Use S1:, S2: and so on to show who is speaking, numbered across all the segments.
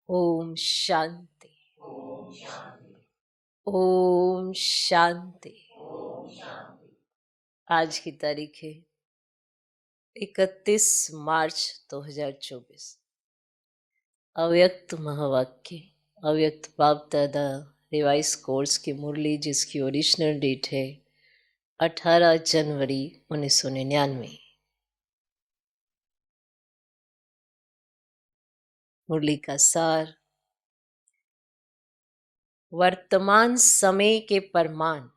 S1: ओम शांति। ओम शांति। आज की तारीख है 31 मार्च 2024। अव्यक्त महावाक्य, अव्यक्त बाप दादा रिवाइज कोर्स की मुरली, जिसकी ओरिजिनल डेट है 18 जनवरी 1999। मुरली का सार: वर्तमान समय के परमान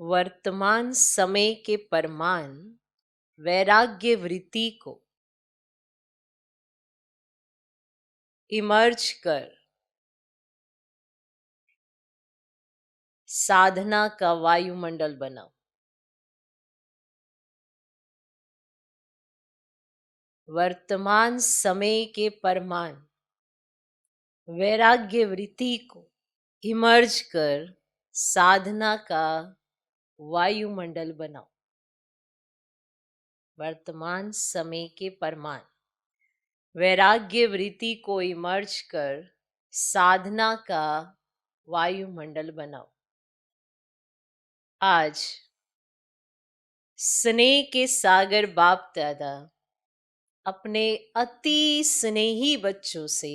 S1: वर्तमान समय के परमान वैराग्य वृत्ति को इमर्ज कर साधना का वायुमंडल बनाओ। वर्तमान समय के परमान वैराग्य वृत्ति को इमर्ज कर साधना का वायुमंडल बनाओ। वर्तमान समय के परमान वैराग्य वृत्ति को इमर्ज कर साधना का वायुमंडल बनाओ। आज स्नेह के सागर बाप दादा अपने अति स्नेही बच्चों से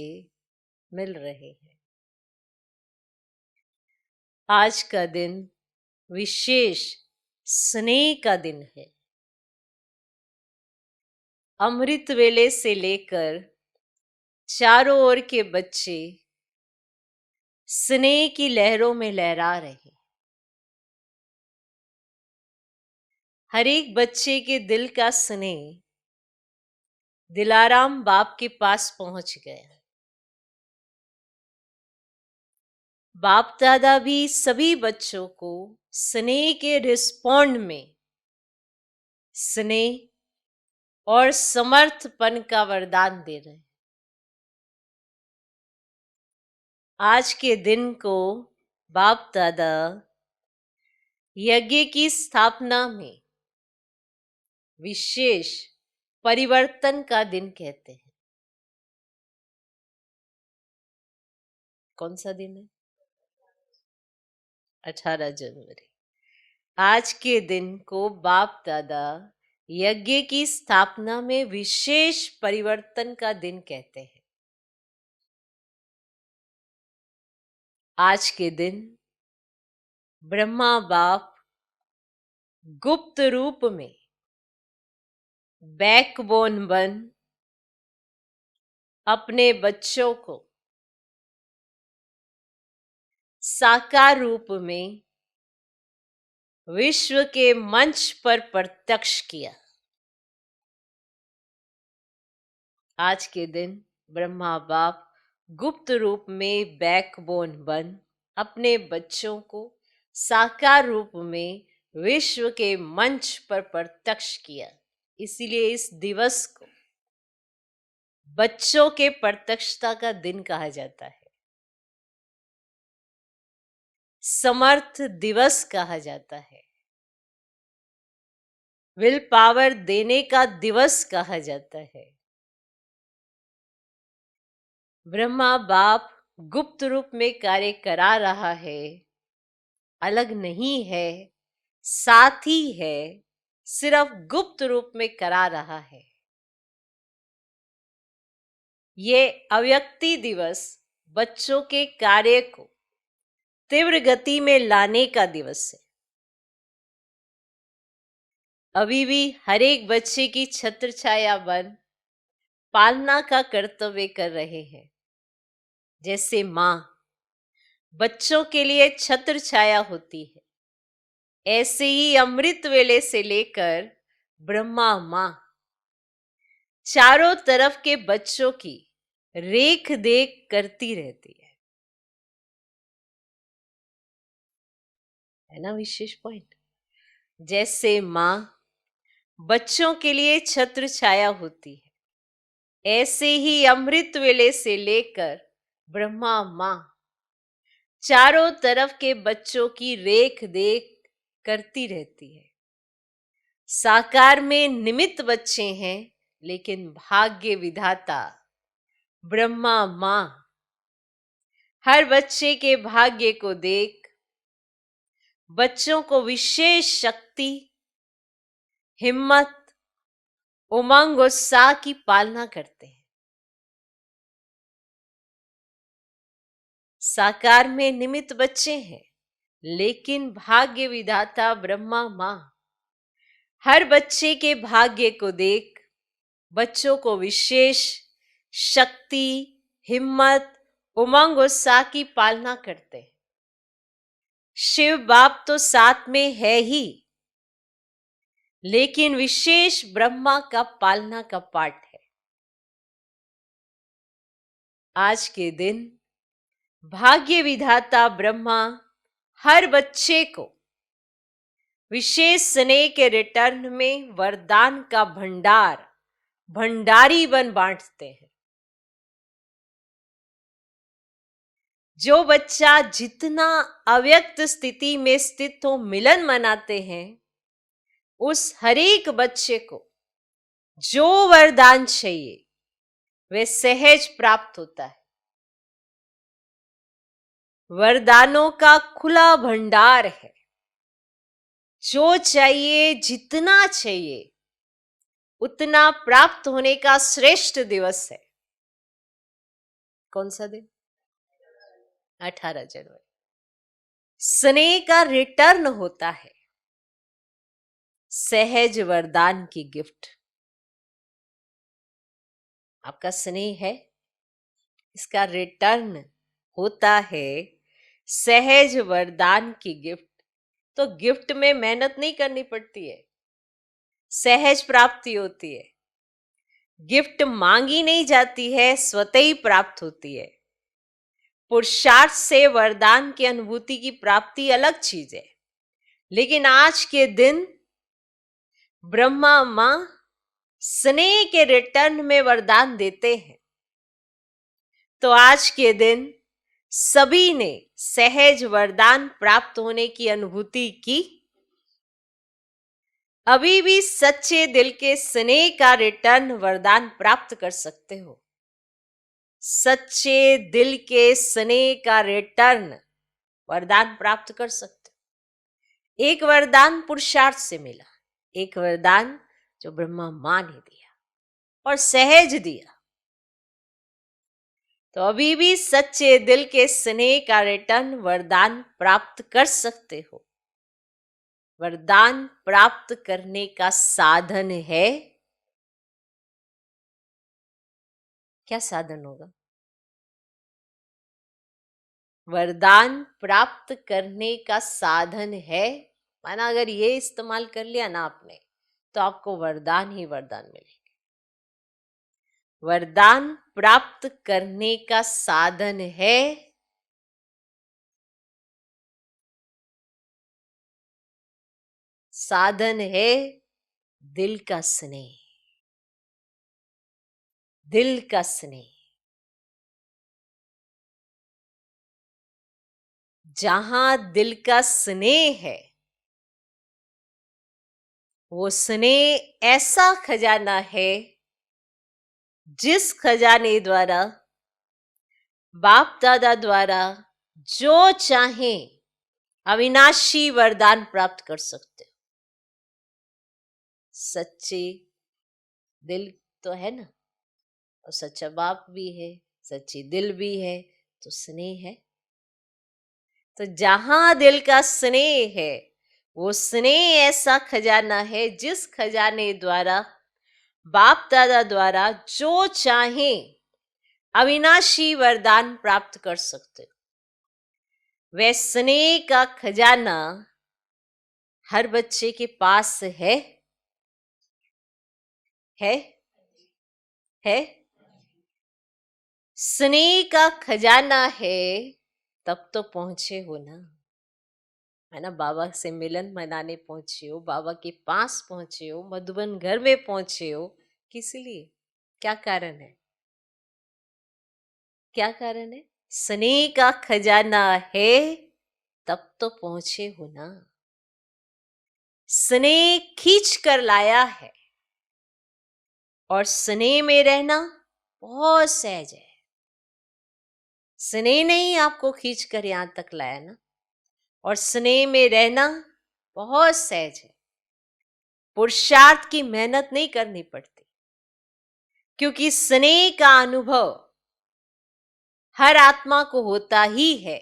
S1: मिल रहे हैं। आज का दिन विशेष स्नेह का दिन है। अमृत वेले से लेकर चारों ओर के बच्चे स्नेह की लहरों में लहरा रहे हैं। हर एक बच्चे के दिल का स्नेह दिलाराम बाप के पास पहुंच गया। बाप दादा भी सभी बच्चों को स्नेह के रिस्पॉन्ड में स्नेह और समर्थपन का वरदान दे रहे हैं। आज के दिन को बाप दादा यज्ञ की स्थापना में विशेष परिवर्तन का दिन कहते हैं। कौन सा दिन है? 18 जनवरी। आज के दिन को बाप दादा यज्ञ की स्थापना में विशेष परिवर्तन का दिन कहते हैं। आज के दिन ब्रह्मा बाप गुप्त रूप में बैकबोन बन अपने बच्चों को साकार रूप में विश्व के मंच पर प्रत्यक्ष किया। आज के दिन ब्रह्मा बाप गुप्त रूप में बैकबोन बन अपने बच्चों को साकार रूप में विश्व के मंच पर प्रत्यक्ष किया। इसीलिए इस दिवस को बच्चों के प्रत्यक्षता का दिन कहा जाता है, समर्थ दिवस कहा जाता है, विल पावर देने का दिवस कहा जाता है। ब्रह्मा बाप गुप्त रूप में कार्य करा रहा है, अलग नहीं है, साथ ही है, सिर्फ गुप्त रूप में करा रहा है। ये अव्यक्ति दिवस बच्चों के कार्य को तीव्र गति में लाने का दिवस है। अभी भी हर एक बच्चे की छत्र छाया बन पालना का कर्तव्य कर रहे हैं। जैसे माँ बच्चों के लिए छत्र छाया होती है, ऐसे ही अमृत वेले से लेकर ब्रह्मा माँ चारों तरफ के बच्चों की रेख देख करती रहती है ना विशेष पॉइंट। जैसे माँ बच्चों के लिए छत्र छाया होती है, ऐसे ही अमृत वेले से लेकर ब्रह्मा माँ चारों तरफ के बच्चों की रेख देख करती रहती है। साकार में निमित्त बच्चे हैं, लेकिन भाग्य विधाता ब्रह्मा माँ हर बच्चे के भाग्य को देख बच्चों को विशेष शक्ति, हिम्मत, उमंग, उत्साह की पालना करते हैं। साकार में निमित्त बच्चे हैं, लेकिन भाग्य विधाता ब्रह्मा माँ हर बच्चे के भाग्य को देख बच्चों को विशेष शक्ति, हिम्मत, उमंग, उत्साह की पालना करते हैं। शिव बाप तो साथ में है ही, लेकिन विशेष ब्रह्मा का पालना का पाठ है। आज के दिन भाग्य विधाता ब्रह्मा हर बच्चे को विशेष स्नेह के रिटर्न में वरदान का भंडारी बन बांटते हैं। जो बच्चा जितना अव्यक्त स्थिति में स्थित हो मिलन मनाते हैं, उस हर एक बच्चे को जो वरदान चाहिए वे सहज प्राप्त होता है। वरदानों का खुला भंडार है। जो चाहिए, जितना चाहिए, उतना प्राप्त होने का श्रेष्ठ दिवस है। कौन सा दिन? 18 जनवरी। स्नेह का रिटर्न होता है, सहज वरदान की गिफ्ट। आपका स्नेह है, इसका रिटर्न होता है सहज वरदान की गिफ्ट। तो गिफ्ट में मेहनत नहीं करनी पड़ती है, सहज प्राप्ति होती है। गिफ्ट मांगी नहीं जाती है, स्वतः ही प्राप्त होती है। पुरुषार्थ से वरदान की अनुभूति की प्राप्ति अलग चीज है, लेकिन आज के दिन ब्रह्मा मां स्नेह के रिटर्न में वरदान देते हैं। तो आज के दिन सभी ने सहज वरदान प्राप्त होने की अनुभूति की। अभी भी सच्चे दिल के स्नेह का रिटर्न वरदान प्राप्त कर सकते हो। सच्चे दिल के स्नेह का रिटर्न वरदान प्राप्त कर सकते हो। एक वरदान पुरुषार्थ से मिला, एक वरदान जो ब्रह्मा मां ने दिया और सहज दिया। तो अभी भी सच्चे दिल के स्नेह का रिटर्न वरदान प्राप्त कर सकते हो। वरदान प्राप्त करने का साधन है, क्या साधन होगा? वरदान प्राप्त करने का साधन है, माना अगर ये इस्तेमाल कर लिया ना आपने, तो आपको वरदान ही वरदान मिलेंगे। वरदान प्राप्त करने का साधन है दिल का स्नेह। दिल का स्नेह, जहां दिल का स्नेह है, वो स्नेह ऐसा खजाना है जिस खजाने द्वारा बाप दादा द्वारा जो चाहे अविनाशी वरदान प्राप्त कर सकते हो। सच्चे दिल तो है ना, और सच्चा बाप भी है, सच्ची दिल भी है, तो स्नेह है। तो जहां दिल का स्नेह है, वो स्नेह ऐसा खजाना है जिस खजाने द्वारा बाप दादा द्वारा जो चाहे अविनाशी वरदान प्राप्त कर सकते हो। वह स्नेह का खजाना हर बच्चे के पास है। है स्नेह का खजाना है, तब तो पहुंचे हो ना, है ना। बाबा से मिलन मनाने पहुंचे हो, बाबा के पास पहुंचे हो, मधुबन घर में पहुंचे हो, किस लिए? क्या कारण है? क्या कारण है? स्नेह का खजाना है, तब तो पहुंचे हो ना। स्नेह खींच कर लाया है और स्नेह में रहना बहुत सहज है। स्नेह ने ही आपको खींच कर यहां तक लाया ना, और स्नेह में रहना बहुत सहज है। पुरुषार्थ की मेहनत नहीं करनी पड़ती, क्योंकि स्नेह का अनुभव हर आत्मा को होता ही है।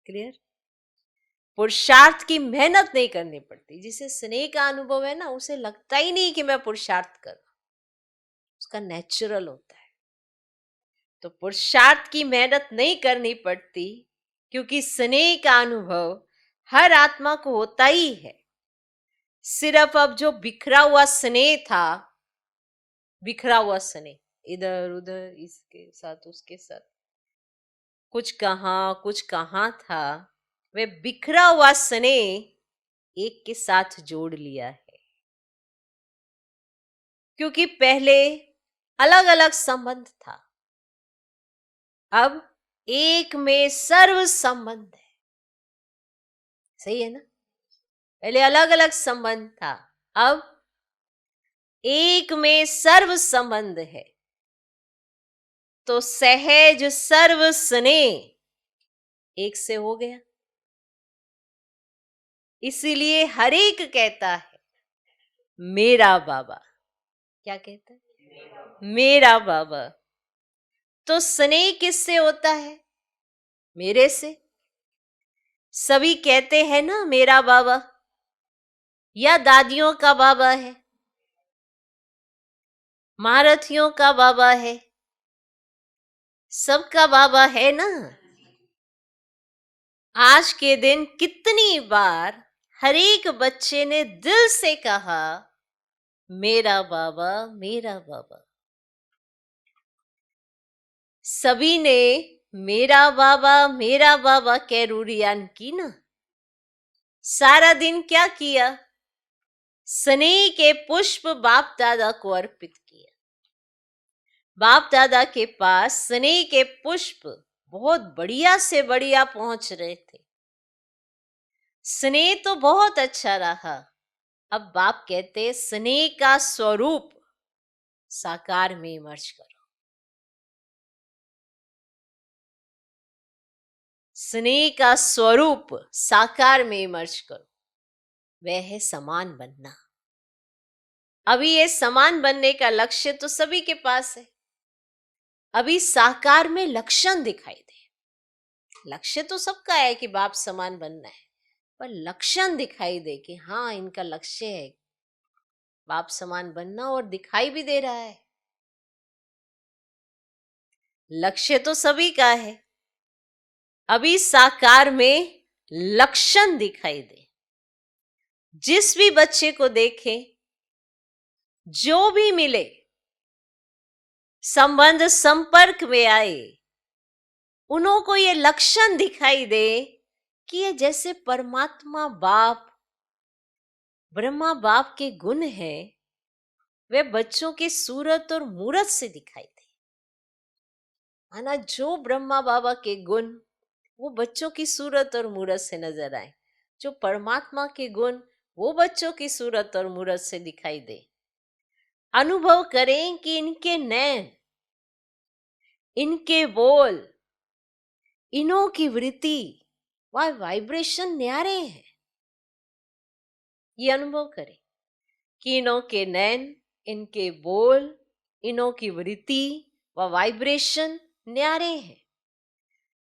S1: क्लियर? पुरुषार्थ की मेहनत नहीं करनी पड़ती। जिसे स्नेह का अनुभव है ना, उसे लगता ही नहीं कि मैं पुरुषार्थ करूं, उसका नेचुरल होता है। तो पुरुषार्थ की मेहनत नहीं करनी पड़ती, क्योंकि स्नेह का अनुभव हर आत्मा को होता ही है। सिर्फ अब जो बिखरा हुआ स्नेह था, बिखरा हुआ स्नेह, इधर उधर, इसके साथ उसके साथ, कुछ कहां था, वे बिखरा हुआ स्नेह एक के साथ जोड़ लिया है। क्योंकि पहले अलग अलग संबंध था, अब एक में सर्व संबंध है। सही है ना? पहले अलग अलग संबंध था, अब एक में सर्व संबंध है। तो सहज सर्व स्नेह एक से हो गया। इसीलिए हर एक कहता है मेरा बाबा। क्या कहता है? मेरा बाबा। तो स्नेह किससे होता है? मेरे से। सभी कहते हैं ना मेरा बाबा, या दादियों का बाबा है, महारथियों का बाबा है, सबका बाबा है ना। आज के दिन कितनी बार हर एक बच्चे ने दिल से कहा मेरा बाबा, मेरा बाबा। सभी ने मेरा बाबा कैरूरियान की ना। सारा दिन क्या किया? स्नेह के पुष्प बाप दादा को अर्पित किया। बाप दादा के पास स्नेह के पुष्प बहुत बढ़िया से बढ़िया पहुंच रहे थे। स्नेह तो बहुत अच्छा रहा। अब बाप कहते स्नेह का स्वरूप साकार में इमर्ज करो। स्नेह का स्वरूप साकार में इमर्ज करो, वह है समान बनना। अभी ये समान बनने का लक्ष्य तो सभी के पास है। अभी साकार में लक्षण दिखाई दे। लक्ष्य तो सबका है कि बाप समान बनना है, पर लक्षण दिखाई दे कि हाँ इनका लक्ष्य है बाप समान बनना, और दिखाई भी दे रहा है। लक्ष्य तो सभी का है, अभी साकार में लक्षण दिखाई दे। जिस भी बच्चे को देखें, जो भी मिले, संबंध संपर्क में आए, उन्हों को ये लक्षण दिखाई दे कि ये जैसे परमात्मा बाप, ब्रह्मा बाप के गुण हैं, वे बच्चों की सूरत और मूरत से दिखाई दे। माना जो ब्रह्मा बाबा के गुण वो बच्चों की सूरत और मूरत से नजर आए, जो परमात्मा के गुण वो बच्चों की सूरत और मूरत से दिखाई दे। अनुभव करें कि इनके नैन, इनके बोल, इनों की वृत्ति वह वाइब्रेशन न्यारे हैं। ये अनुभव करें कि इनों के नैन, इनके बोल, इनों की वृत्ति व वाइब्रेशन न्यारे हैं।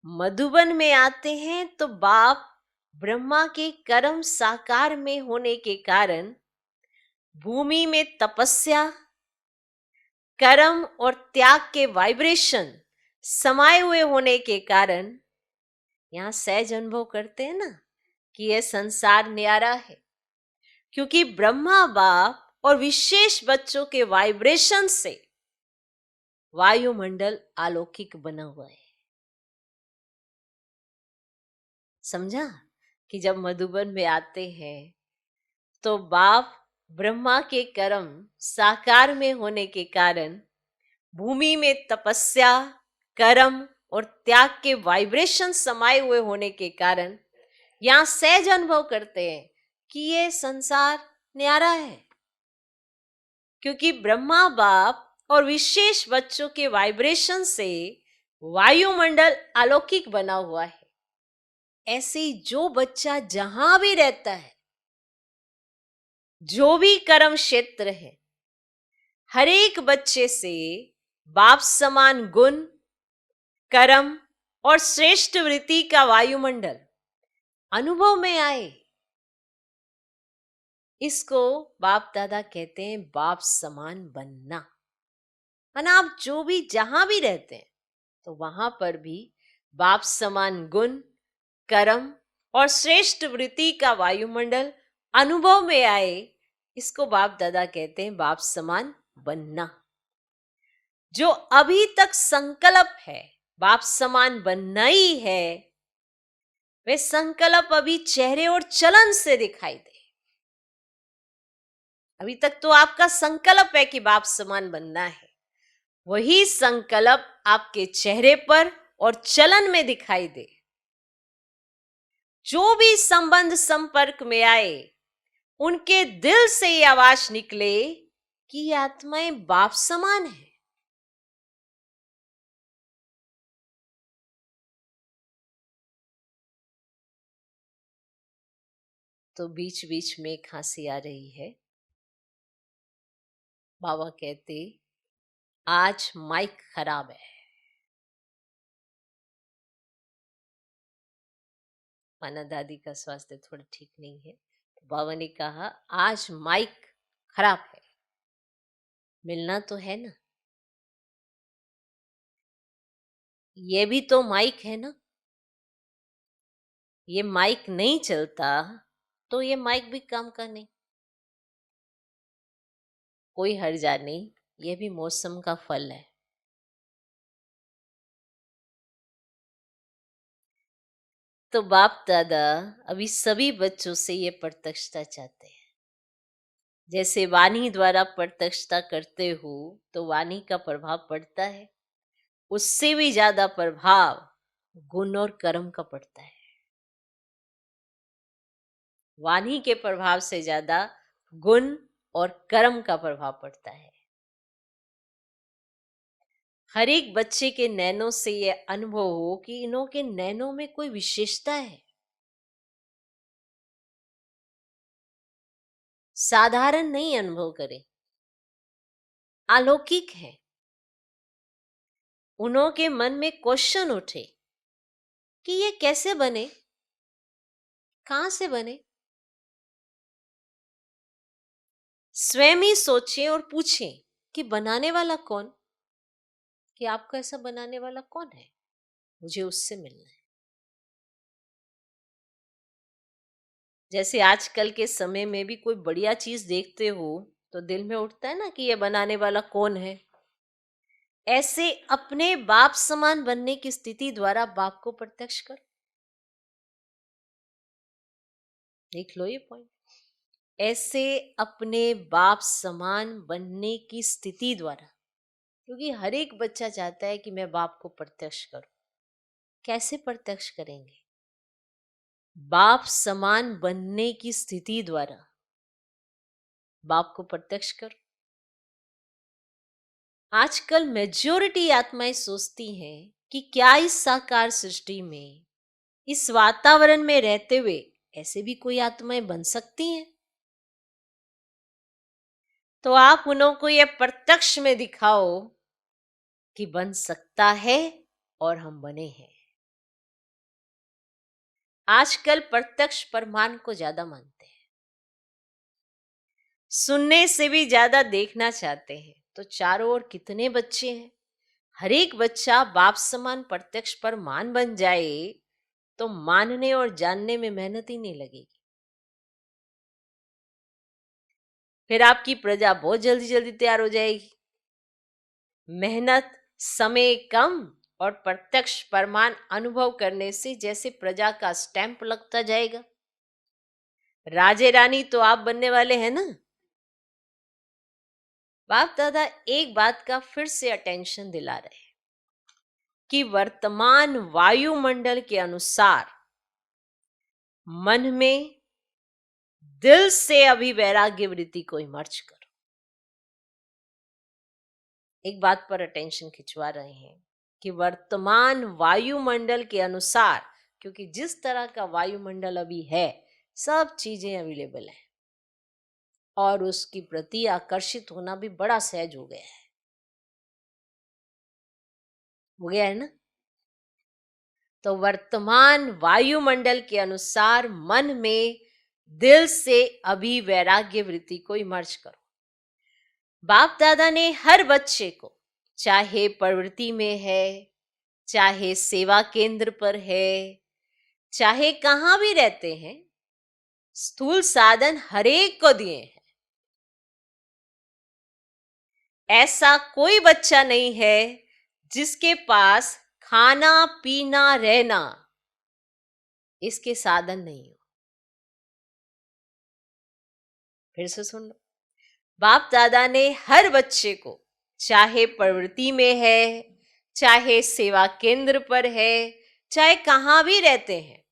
S1: मधुबन में आते हैं तो बाप ब्रह्मा के कर्म साकार में होने के कारण भूमि में तपस्या, कर्म और त्याग के वाइब्रेशन समाये हुए होने के कारण यहां सहज अनुभव करते हैं ना कि यह संसार न्यारा है। क्योंकि ब्रह्मा बाप और विशेष बच्चों के वाइब्रेशन से वायुमंडल अलौकिक बना हुआ है। समझा कि जब मधुबन में आते हैं तो बाप ब्रह्मा के कर्म साकार में होने के कारण भूमि में तपस्या, कर्म और त्याग के वाइब्रेशन समाये हुए होने के कारण यहाँ सहज अनुभव करते हैं कि ये संसार न्यारा है, क्योंकि ब्रह्मा बाप और विशेष बच्चों के वाइब्रेशन से वायुमंडल अलौकिक बना हुआ है। ऐसे ही जो बच्चा जहां भी रहता है, जो भी कर्म क्षेत्र है, हर एक बच्चे से बाप समान गुण, कर्म और श्रेष्ठ वृत्ति का वायुमंडल अनुभव में आए। इसको बाप दादा कहते हैं बाप समान बनना। माना आप जो भी जहां भी रहते हैं तो वहां पर भी बाप समान गुण, कर्म और श्रेष्ठ वृत्ति का वायुमंडल अनुभव में आए। इसको बाप दादा कहते हैं बाप समान बनना। जो अभी तक संकल्प है बाप समान बनना ही है, वे संकल्प अभी चेहरे और चलन से दिखाई दे। अभी तक तो आपका संकल्प है कि बाप समान बनना है, वही संकल्प आपके चेहरे पर और चलन में दिखाई दे। जो भी संबंध संपर्क में आए, उनके दिल से ये आवाज निकले कि ये आत्माएं बाप समान है। तो बीच बीच में खांसी आ रही है। बाबा कहते आज माइक खराब है। माना दादी का स्वास्थ्य थोड़ा ठीक नहीं है, तो बाबा ने कहा आज माइक खराब है, मिलना तो है ना, ये भी तो माइक है ना। ये माइक नहीं चलता तो ये माइक भी काम का नहीं। कोई हर्जा नहीं, ये भी मौसम का फल है। तो बाप दादा अभी सभी बच्चों से ये प्रत्यक्षता चाहते हैं। जैसे वाणी द्वारा प्रत्यक्षता करते हो तो वाणी का प्रभाव पड़ता है, उससे भी ज्यादा प्रभाव गुण और कर्म का पड़ता है। वाणी के प्रभाव से ज्यादा गुण और कर्म का प्रभाव पड़ता है। हर एक बच्चे के नैनों से यह अनुभव हो कि इन्हों के नैनों में कोई विशेषता है, साधारण नहीं अनुभव करें, अलौकिक है। उन्हों के मन में क्वेश्चन उठे कि ये कैसे बने, कहां से बने। स्वयं ही सोचें और पूछें कि बनाने वाला कौन, कि आपको ऐसा बनाने वाला कौन है, मुझे उससे मिलना है। जैसे आजकल के समय में भी कोई बढ़िया चीज देखते हो तो दिल में उठता है ना कि ये बनाने वाला कौन है। ऐसे अपने बाप समान बनने की स्थिति द्वारा बाप को प्रत्यक्ष कर। देख लो ये पॉइंट। ऐसे अपने बाप समान बनने की स्थिति द्वारा, क्योंकि हर एक बच्चा चाहता है कि मैं बाप को प्रत्यक्ष करूं। कैसे प्रत्यक्ष करेंगे? बाप समान बनने की स्थिति द्वारा बाप को प्रत्यक्ष करो। आजकल मेजॉरिटी आत्माएं सोचती हैं कि क्या इस साकार सृष्टि में, इस वातावरण में रहते हुए ऐसे भी कोई आत्माएं बन सकती हैं। तो आप उन्हों को यह प्रत्यक्ष में दिखाओ कि बन सकता है और हम बने हैं। आजकल प्रत्यक्ष प्रमाण को ज्यादा मानते हैं, सुनने से भी ज्यादा देखना चाहते हैं। तो चारों ओर कितने बच्चे हैं, हर एक बच्चा बाप समान प्रत्यक्ष प्रमाण बन जाए तो मानने और जानने में मेहनत ही नहीं लगेगी। फिर आपकी प्रजा बहुत जल्दी जल्दी तैयार हो जाएगी। मेहनत, समय कम और प्रत्यक्ष प्रमाण अनुभव करने से जैसे प्रजा का स्टैंप लगता जाएगा। राजे रानी तो आप बनने वाले हैं ना। बाप दादा एक बात का फिर से अटेंशन दिला रहे हैं कि वर्तमान वायुमंडल के अनुसार मन में दिल से अभी वैराग्य वृत्ति को इमर्ज करो। एक बात पर अटेंशन खिंचवा रहे हैं कि वर्तमान वायुमंडल के अनुसार, क्योंकि जिस तरह का वायुमंडल अभी है, सब चीजें अवेलेबल हैं और उसकी प्रति आकर्षित होना भी बड़ा सहज हो गया है। हो गया है ना? तो वर्तमान वायुमंडल के अनुसार मन में दिल से अभी वैराग्य वृत्ति को इमर्ज करो। बाप दादा ने हर बच्चे को, चाहे प्रवृत्ति में है, चाहे सेवा केंद्र पर है, चाहे कहां भी रहते हैं, स्थूल साधन हरेक को दिए हैं। ऐसा कोई बच्चा नहीं है जिसके पास खाना पीना रहना इसके साधन नहीं हो। फिर से सुन लो, बाप दादा ने हर बच्चे को, चाहे प्रवृत्ति में है, चाहे सेवा केंद्र पर है, चाहे कहां भी रहते हैं,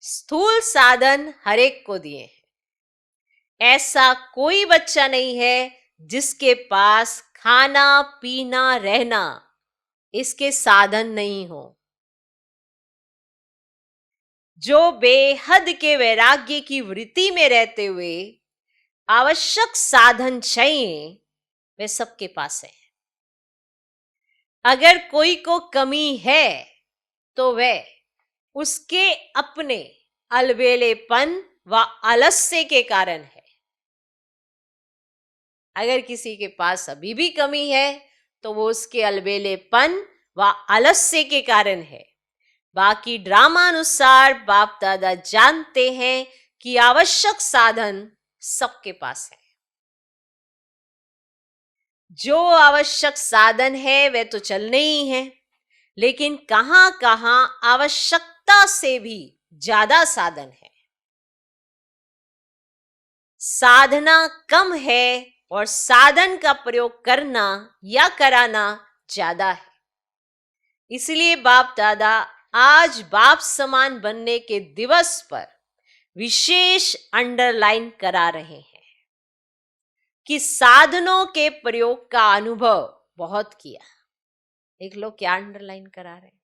S1: स्थूल साधन हरेक को दिए हैं। ऐसा कोई बच्चा नहीं है जिसके पास खाना पीना रहना इसके साधन नहीं हो। जो बेहद के वैराग्य की वृत्ति में रहते हुए आवश्यक साधन चाहिए, वे सबके पास है। अगर कोई को कमी है तो वह उसके अपने अलबेलेपन व आलस्य के कारण है। अगर किसी के पास अभी भी कमी है तो वो उसके अलबेलेपन व आलस्य के कारण है। बाकी ड्रामा अनुसार बाप दादा जानते हैं कि आवश्यक साधन सबके पास है। जो आवश्यक साधन है वे तो चलने ही हैं, लेकिन कहां कहां आवश्यकता से भी ज्यादा साधन है। साधना कम है और साधन का प्रयोग करना या कराना ज्यादा है। इसलिए बाप दादा आज बाप समान बनने के दिवस पर विशेष अंडरलाइन करा रहे हैं कि साधनों के प्रयोग का अनुभव बहुत किया। देख लो क्या अंडरलाइन करा रहे हैं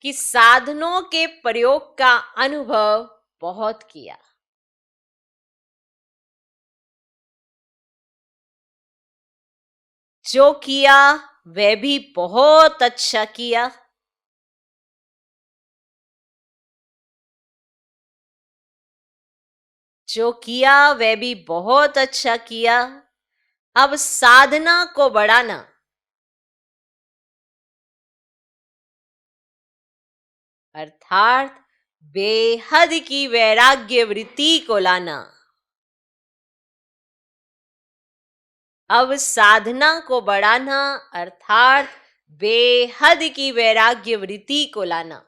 S1: कि साधनों के प्रयोग का अनुभव बहुत किया। जो किया वह भी बहुत अच्छा किया। जो किया वह भी बहुत अच्छा किया। अब साधना को बढ़ाना, अर्थात बेहद की वैराग्य वृत्ति को लाना। अब साधना को बढ़ाना अर्थात बेहद की वैराग्य वृत्ति को लाना।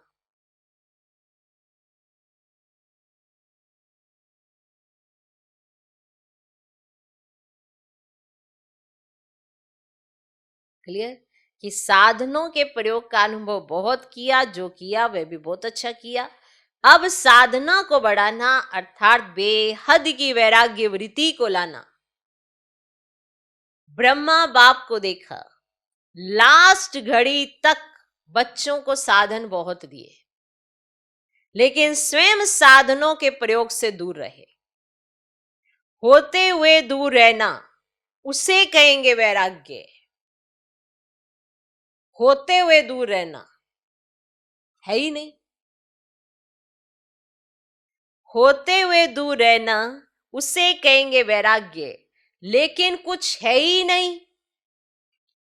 S1: क्लियर? कि साधनों के प्रयोग का अनुभव बहुत किया, जो किया वह भी बहुत अच्छा किया। अब साधना को बढ़ाना अर्थात बेहद की वैराग्य वृत्ति को लाना। ब्रह्मा बाप को देखा, लास्ट घड़ी तक बच्चों को साधन बहुत दिए, लेकिन स्वयं साधनों के प्रयोग से दूर रहे। होते हुए दूर रहना उसे कहेंगे वैराग्य। होते हुए दूर रहना है ही नहीं। होते हुए दूर रहना उसे कहेंगे वैराग्य, लेकिन कुछ है ही नहीं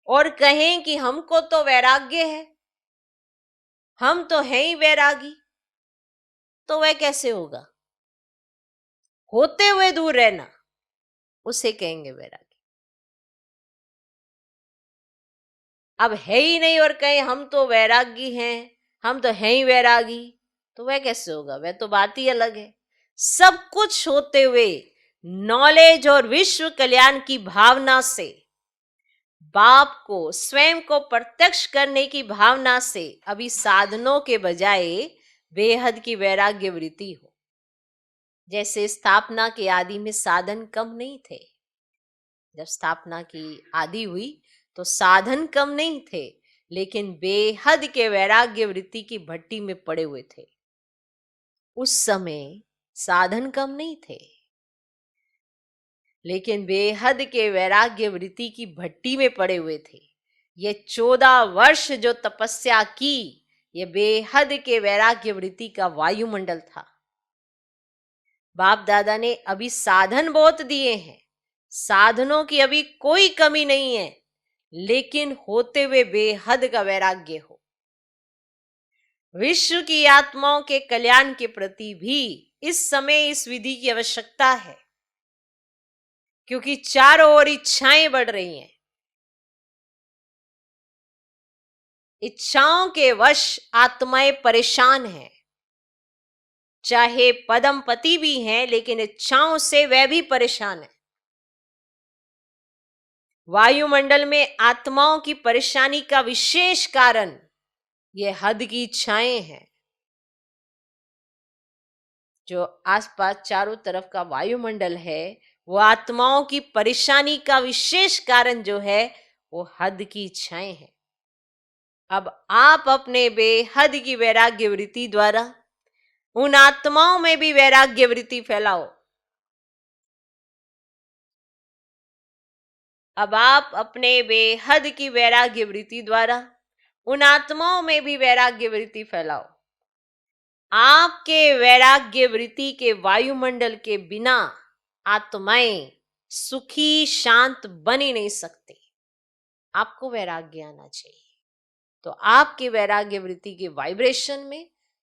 S1: और कहें कि हमको तो वैराग्य है, हम तो हैं ही वैरागी, तो वह कैसे होगा? होते हुए दूर रहना उसे कहेंगे वैरागी। अब है ही नहीं और कहें हम तो वैरागी हैं, हम तो हैं ही वैरागी, तो वह कैसे होगा? वह तो बात ही अलग है। सब कुछ होते हुए नॉलेज और विश्व कल्याण की भावना से, बाप को स्वयं को प्रत्यक्ष करने की भावना से अभी साधनों के बजाय बेहद की वैराग्य वृत्ति हो। जैसे स्थापना के आदि में साधन कम नहीं थे। जब स्थापना की आदि हुई तो साधन कम नहीं थे, लेकिन बेहद के वैराग्य वृत्ति की भट्टी में पड़े हुए थे। उस समय साधन कम नहीं थे, लेकिन बेहद के वैराग्य वृत्ति की भट्टी में पड़े हुए थे। ये 14 वर्ष जो तपस्या की, ये बेहद के वैराग्य वृत्ति का वायुमंडल था। बाप दादा ने अभी साधन बहुत दिए हैं, साधनों की अभी कोई कमी नहीं है, लेकिन होते हुए बेहद का वैराग्य हो। विश्व की आत्माओं के कल्याण के प्रति भी इस समय इस विधि की आवश्यकता है, क्योंकि चारों ओर इच्छाएं बढ़ रही हैं। इच्छाओं के वश आत्माएं परेशान हैं। चाहे पदम पति भी हैं, लेकिन इच्छाओं से वह भी परेशान है। वायुमंडल में आत्माओं की परेशानी का विशेष कारण ये हद की इच्छाएं हैं। जो आसपास चारों तरफ का वायुमंडल है, वो आत्माओं की परेशानी का विशेष कारण जो है वो हद की इच्छाएं हैं। अब आप अपने बेहद की वैराग्य वृत्ति द्वारा उन आत्माओं में भी वैराग्य वृत्ति फैलाओ। अब आप अपने बेहद की वैराग्य वृत्ति द्वारा उन आत्माओं में भी वैराग्य वृत्ति फैलाओ। आपके वैराग्य वृत्ति के वायुमंडल के बिना आत्माएं सुखी शांत बन ही नहीं सकती। आपको वैराग्य आना चाहिए, तो आपके वैराग्य वृत्ति के वाइब्रेशन में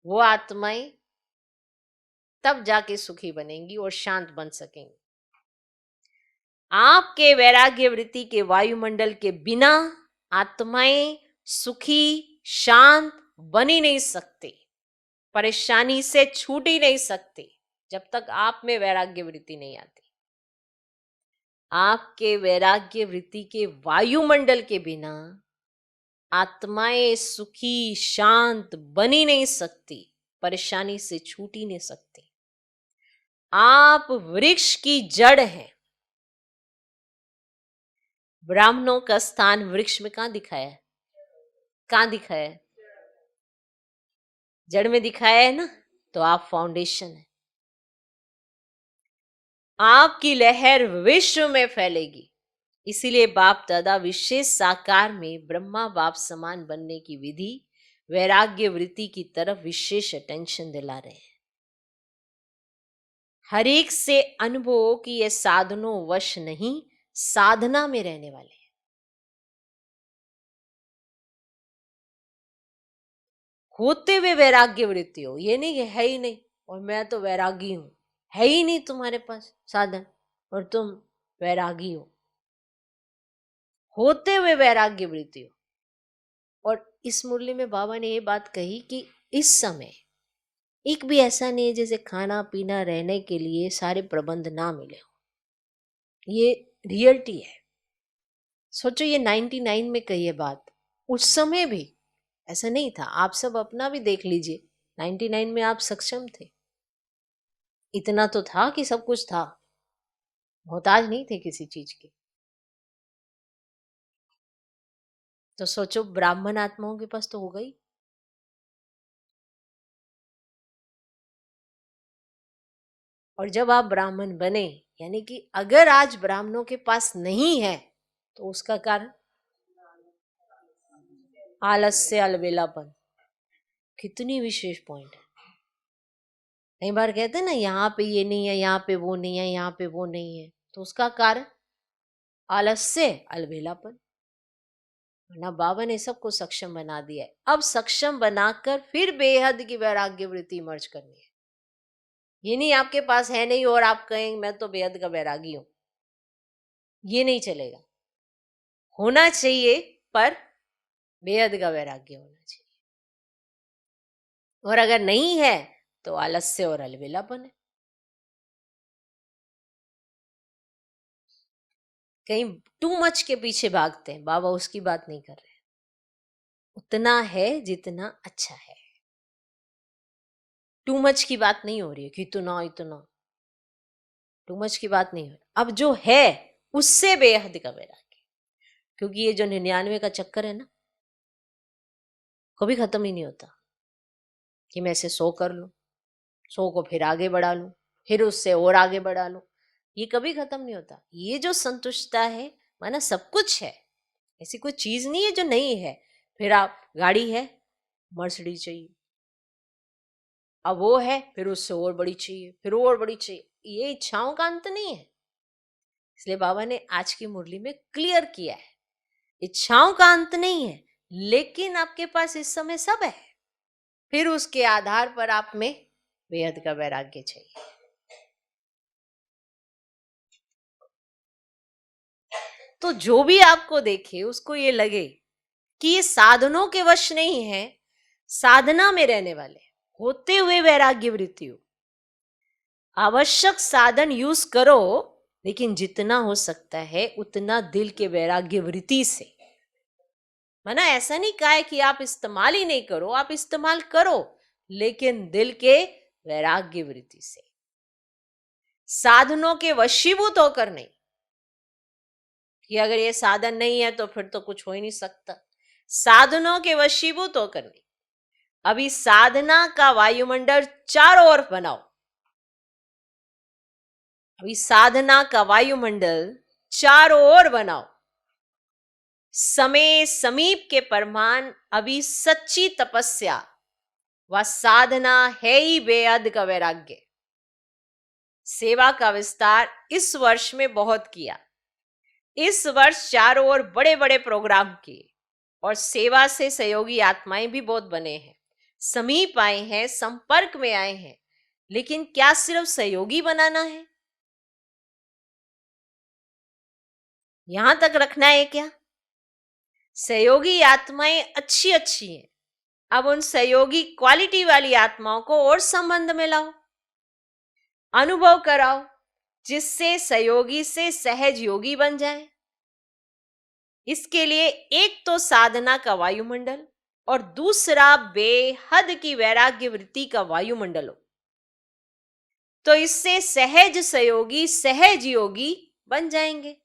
S1: वो आत्माएं तब जाके सुखी बनेंगी और शांत बन सकेंगी। आपके वैराग्य वृत्ति के वायुमंडल के बिना आत्माएं सुखी शांत बन ही नहीं सकती, परेशानी से छूट ही नहीं सकती, जब तक आप में वैराग्य वृत्ति नहीं आती। आपके वैराग्य वृत्ति के वायुमंडल के बिना आत्माएं सुखी शांत बन ही नहीं सकती, परेशानी से छूट ही नहीं सकती। आप वृक्ष की जड़ हैं। ब्राह्मणों का स्थान वृक्ष में कहां दिखाया है? कहां दिखाया है? जड़ में दिखाया है ना। तो आप फाउंडेशन है। आपकी लहर विश्व में फैलेगी। इसीलिए बाप दादा विशेष साकार में ब्रह्मा बाप समान बनने की विधि वैराग्य वृत्ति की तरफ विशेष अटेंशन दिला रहे हैं। हर एक से अनुभव कि ये साधनों वश नहीं, साधना में रहने वाले हैं। होते हुए वैराग्य वृत्ति हो, ये नहीं कि है ही नहीं और मैं तो वैरागी हूं। है ही नहीं तुम्हारे पास साधन और तुम वैरागी हो। होते हुए वैराग्य वृत्ति हो। और इस मुरली में बाबा ने ये बात कही कि इस समय एक भी ऐसा नहीं है जैसे खाना पीना रहने के लिए सारे प्रबंध ना मिले हो। ये रियलिटी है। सोचो ये 99 में कही है बात, उस समय भी ऐसा नहीं था। आप सब अपना भी देख लीजिए, 99 में आप सक्षम थे, इतना तो था कि सब कुछ था, मोहताज नहीं थे किसी चीज के। तो सोचो ब्राह्मण आत्माओं के पास तो हो गई। और जब आप ब्राह्मण बने, यानी कि अगर आज ब्राह्मणों के पास नहीं है तो उसका कारण आलस्य अलबेलापन। कितनी विशेष पॉइंट है। कई बार कहते हैं ना यहाँ पे ये नहीं है, यहाँ पे वो नहीं है, यहाँ पे वो नहीं है, तो उसका कारण आलस्य अलबेलापन। ना बाबा ने सबको सक्षम बना दिया है। अब सक्षम बनाकर फिर बेहद की वैराग्य वृत्ति मर्ज करनी है। ये नहीं आपके पास है नहीं और आप कहें मैं तो बेहद का वैरागी हूं, ये नहीं चलेगा। होना चाहिए पर बेहद का वैराग्य होना चाहिए। और अगर नहीं है तो आलस्य और अलबेलापन है। कहीं टू मच के पीछे भागते हैं, बाबा उसकी बात नहीं कर रहे। उतना है जितना अच्छा है। टू मच की बात नहीं हो रही है कि इतना इतना, टू मच की बात नहीं हो रही। अब जो है उससे बेहद का वैराग्य, क्योंकि ये जो 99 का चक्कर है ना, कभी खत्म ही नहीं होता कि मैं इसे 100 कर लूं, 100 को फिर आगे बढ़ा लूं, फिर उससे और आगे बढ़ा लूं, ये कभी खत्म नहीं होता। ये जो संतुष्टता है, माना सब कुछ है, ऐसी कोई चीज नहीं है जो नहीं है। फिर आप गाड़ी है, मर्सिडीज चाहिए, अब वो है, फिर उससे और बड़ी चाहिए, फिर और बड़ी चाहिए। ये इच्छाओं का अंत नहीं है। इसलिए बाबा ने आज की मुरली में क्लियर किया है, इच्छाओं का अंत नहीं है, लेकिन आपके पास इस समय सब है, फिर उसके आधार पर आप में बेहद का वैराग्य चाहिए। तो जो भी आपको देखे उसको ये लगे कि ये साधनों के वश नहीं है, साधना में रहने वाले, होते हुए वैराग्य वृत्ति हो। आवश्यक साधन यूज करो, लेकिन जितना हो सकता है उतना दिल के वैराग्य वृत्ति से। माना ऐसा नहीं कहा है कि आप इस्तेमाल ही नहीं करो, आप इस्तेमाल करो, लेकिन दिल के वैराग्य वृत्ति से, साधनों के वशीभूत होकर नहीं कि अगर ये साधन नहीं है तो फिर तो कुछ हो ही नहीं सकता। साधनों के वशीभूत होकर नहीं। अभी साधना का वायुमंडल चारों ओर बनाओ, अभी साधना का वायुमंडल चारों ओर बनाओ। समय समीप के परमान अभी सच्ची तपस्या व साधना है ही बेहद का वैराग्य। सेवा का विस्तार इस वर्ष में बहुत किया। इस वर्ष चारों ओर बड़े बड़े प्रोग्राम किए और सेवा से सहयोगी आत्माएं भी बहुत बने हैं, समीप आए हैं, संपर्क में आए हैं। लेकिन क्या सिर्फ सहयोगी बनाना है, यहां तक रखना है क्या? सहयोगी आत्माएं अच्छी अच्छी हैं, अब उन सहयोगी क्वालिटी वाली आत्माओं को और संबंध में लाओ, अनुभव कराओ, जिससे सहयोगी से सहज योगी बन जाए। इसके लिए एक तो साधना का वायुमंडल और दूसरा बेहद की वैराग्य वृत्ति का वायुमंडल हो, तो इससे सहज सहयोगी सहज योगी बन जाएंगे।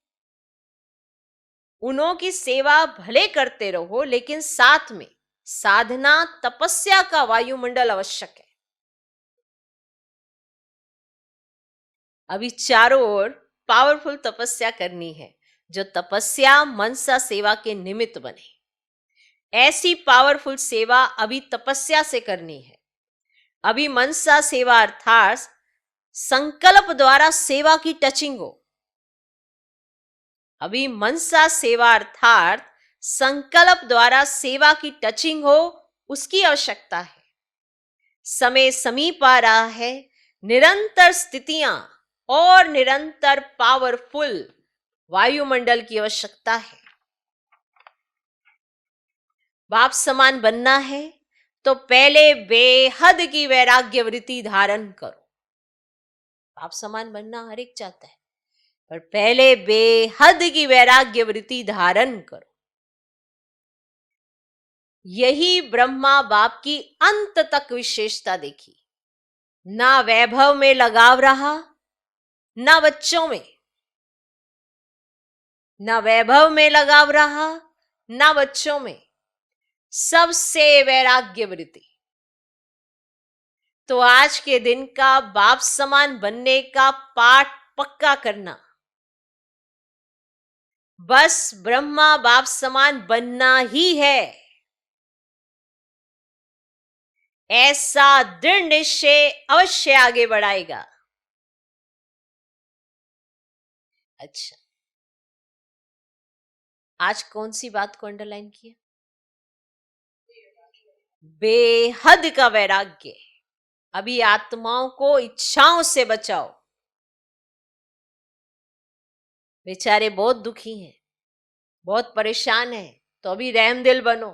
S1: उन्हों की सेवा भले करते रहो, लेकिन साथ में साधना तपस्या का वायुमंडल आवश्यक है। अभी चारों ओर पावरफुल तपस्या करनी है, जो तपस्या मनसा सेवा के निमित्त बने। ऐसी पावरफुल सेवा अभी तपस्या से करनी है। अभी मनसा सेवा अर्थात संकल्प द्वारा सेवा की टचिंग हो। अभी मनसा सेवा अर्थात संकल्प द्वारा सेवा की टचिंग हो, उसकी आवश्यकता है। समय समीप आ रहा है, निरंतर स्थितियां और निरंतर पावरफुल वायुमंडल की आवश्यकता है। बाप समान बनना है तो पहले बेहद की वैराग्य वृत्ति धारण करो। बाप समान बनना हर एक चाहता है, पर पहले बेहद की वैराग्य वृत्ति धारण करो। यही ब्रह्मा बाप की अंत तक विशेषता देखी। ना वैभव में लगाव रहा, ना बच्चों में, ना वैभव में लगाव रहा, ना बच्चों में, सबसे वैराग्य वृत्ति। तो आज के दिन का बाप समान बनने का पाठ पक्का करना, बस ब्रह्मा बाप समान बनना ही है, ऐसा दृढ़ निश्चय अवश्य आगे बढ़ाएगा। अच्छा, आज कौन सी बात को अंडरलाइन किया? बेहद का वैराग्य। अभी आत्माओं को इच्छाओं से बचाओ। बेचारे बहुत दुखी हैं, बहुत परेशान हैं, तो अभी रहम दिल बनो।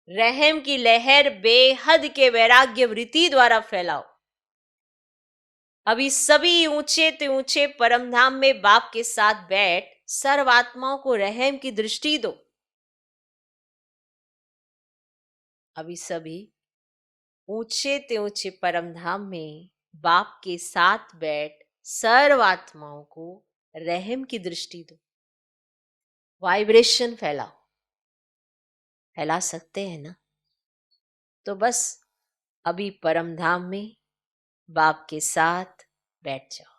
S1: रहम की लहर बेहद के वैराग्य वृत्ति द्वारा फैलाओ। अभी सभी ऊंचे ते ऊंचे परमधाम में बाप के साथ बैठ सर्व आत्माओं को रहम की दृष्टि दो। अभी सभी ऊंचे ते ऊंचे परम धाम में बाप के साथ बैठ सर्व आत्माओं को रहम की दृष्टि दो, वाइब्रेशन फैलाओ। फैला सकते हैं ना? तो बस अभी परम धाम में बाप के साथ बैठ जाओ।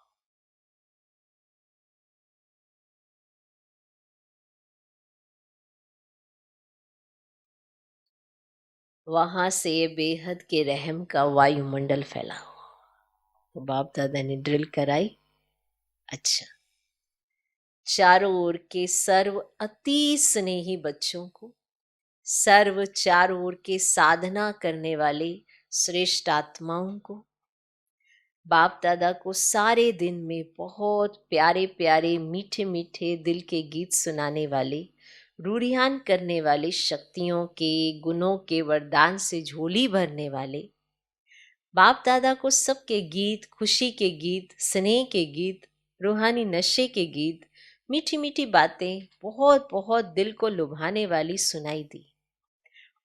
S1: वहां से बेहद के रहम का वायुमंडल फैला हुआ। तो बाप दादा ने ड्रिल कराई। अच्छा, चारों ओर के सर्व अति स्नेही बच्चों को, सर्व चारों ओर के साधना करने वाले श्रेष्ठ आत्माओं को, बाप दादा को सारे दिन में बहुत प्यारे प्यारे मीठे मीठे दिल के गीत सुनाने वाले, रूढ़ियान करने वाले, शक्तियों के गुणों के वरदान से झोली भरने वाले बाप दादा को सबके गीत, खुशी के गीत, स्नेह के गीत, रूहानी नशे के गीत, मीठी मीठी बातें बहुत बहुत दिल को लुभाने वाली सुनाई दी।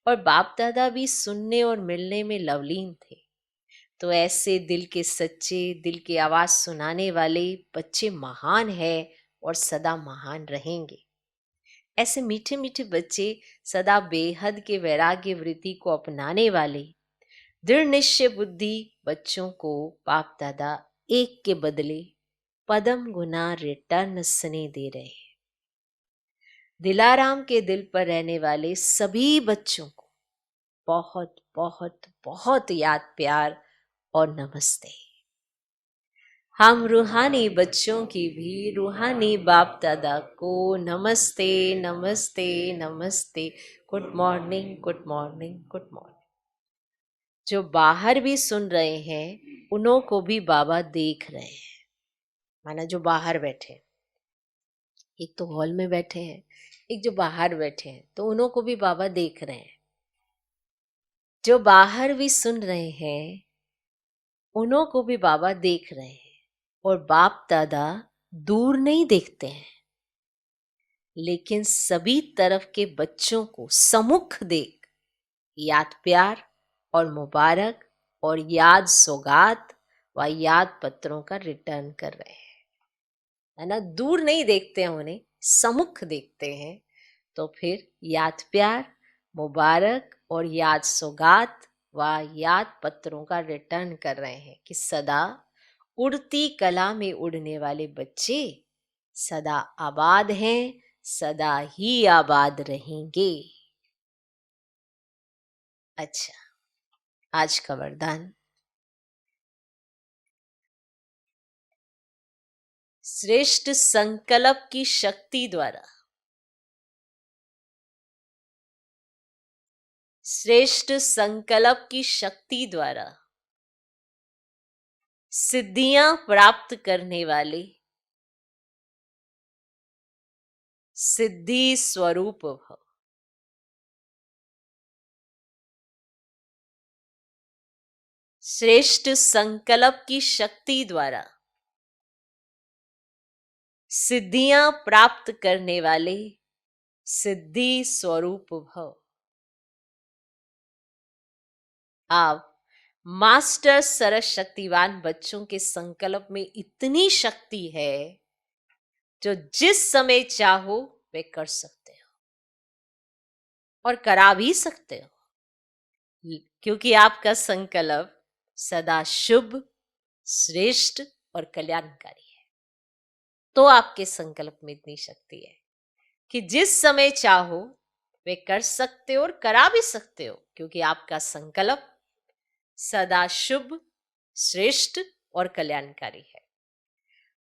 S1: और बाप दादा भी सुनने और मिलने में लवलीन थे। तो ऐसे दिल के सच्चे, दिल की आवाज सुनाने वाले बच्चे महान है और सदा महान रहेंगे। ऐसे मीठे मीठे बच्चे सदा बेहद के वैराग्य वृत्ति को अपनाने वाले दृढ़ निश्चय बुद्धि बच्चों को बाप दादा एक के बदले पदम गुना रिटर्न स्नेह दे रहे हैं। दिलाराम के दिल पर रहने वाले सभी बच्चों को बहुत बहुत बहुत याद, प्यार और नमस्ते। हम रूहानी बच्चों की भी रूहानी बाप दादा को नमस्ते नमस्ते नमस्ते। Good morning, good morning, good morning. जो बाहर भी सुन रहे हैं उन्हों को भी बाबा देख रहे हैं। माना जो बाहर बैठे, एक तो हॉल में बैठे हैं, एक जो बाहर बैठे हैं, तो उन्हों को भी बाबा देख रहे हैं। जो बाहर भी सुन रहे हैं उन्हों को भी बाबा देख रहे हैं। और बाप दादा दूर नहीं देखते हैं, लेकिन सभी तरफ के बच्चों को सम्मुख देख याद, प्यार और मुबारक और याद सौगात व याद पत्रों का रिटर्न कर रहे हैं, है ना। दूर नहीं देखते हैं उन्हें, सम्मुख देखते हैं। तो फिर याद, प्यार, मुबारक और याद सौगात व याद पत्रों का रिटर्न कर रहे हैं कि सदा उड़ती कला में उड़ने वाले बच्चे सदा आबाद हैं, सदा ही आबाद रहेंगे। अच्छा, आज का वरदान, श्रेष्ठ संकल्प की शक्ति द्वारा, श्रेष्ठ संकल्प की शक्ति द्वारा सिद्धियां प्राप्त करने वाले सिद्धि स्वरूप भव। श्रेष्ठ संकल्प की शक्ति द्वारा सिद्धियां प्राप्त करने वाले सिद्धि स्वरूप भव। आप मास्टर सरस शक्तिवान बच्चों के संकल्प में इतनी शक्ति है जो जिस समय चाहो वे कर सकते हो और करा भी सकते हो, क्योंकि आपका संकल्प सदा शुभ, श्रेष्ठ और कल्याणकारी है। तो आपके संकल्प में इतनी शक्ति है कि जिस समय चाहो वे कर सकते हो और करा भी सकते हो, क्योंकि आपका संकल्प सदा शुभ, श्रेष्ठ और कल्याणकारी है।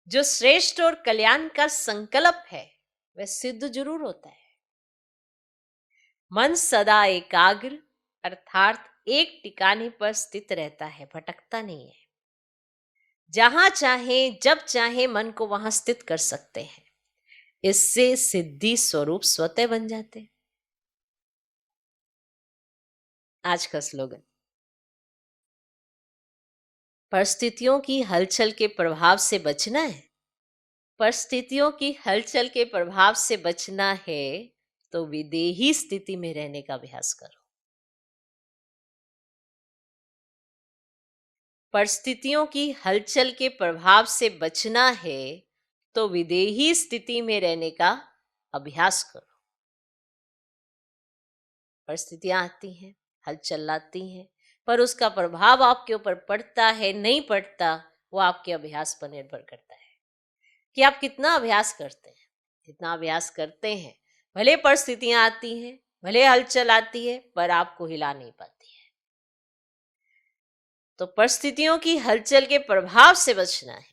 S1: जो श्रेष्ठ और कल्याण का संकल्प है वह सिद्ध जरूर होता है। मन सदा एकाग्र अर्थात एक ठिकाने पर स्थित रहता है, भटकता नहीं है। जहां चाहे जब चाहे मन को वहां स्थित कर सकते हैं। इससे सिद्धि स्वरूप स्वतः बन जाते हैं। आज का स्लोगन, परिस्थितियों की हलचल के प्रभाव से बचना है। परिस्थितियों की हलचल के प्रभाव से बचना है तो विदेही स्थिति में रहने का अभ्यास करो। परिस्थितियों की हलचल के प्रभाव से बचना है तो विदेही स्थिति में रहने का अभ्यास करो। परिस्थितियां आती हैं, हलचल आती हैं, पर उसका प्रभाव आपके ऊपर पड़ता है नहीं पड़ता, वो आपके अभ्यास पर निर्भर करता है कि आप कितना अभ्यास करते हैं। जितना अभ्यास करते हैं, भले परिस्थितियां आती हैं, भले हलचल आती है, पर आपको हिला नहीं पाती है। तो परिस्थितियों की हलचल के प्रभाव से बचना है।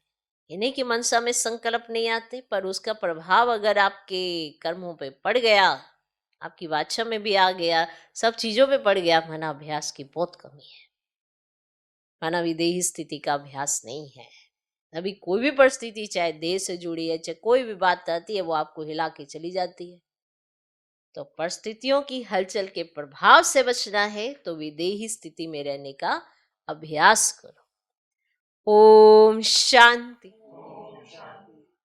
S1: ये नहीं कि मनसा में संकल्प नहीं आते, पर उसका प्रभाव अगर आपके कर्मों पे पड़ गया, आपकी वाचा में भी आ गया, सब चीजों पे पड़ गया, माना अभ्यास की बहुत कमी है, माना विदेही स्थिति का अभ्यास नहीं है। अभी कोई भी परिस्थिति, चाहे देह से जुड़ी है, चाहे कोई भी बात आती है, वो आपको हिला के चली जाती है। तो परिस्थितियों की हलचल के प्रभाव से बचना है तो विदेही स्थिति में रहने का अभ्यास करो। ओम शांति।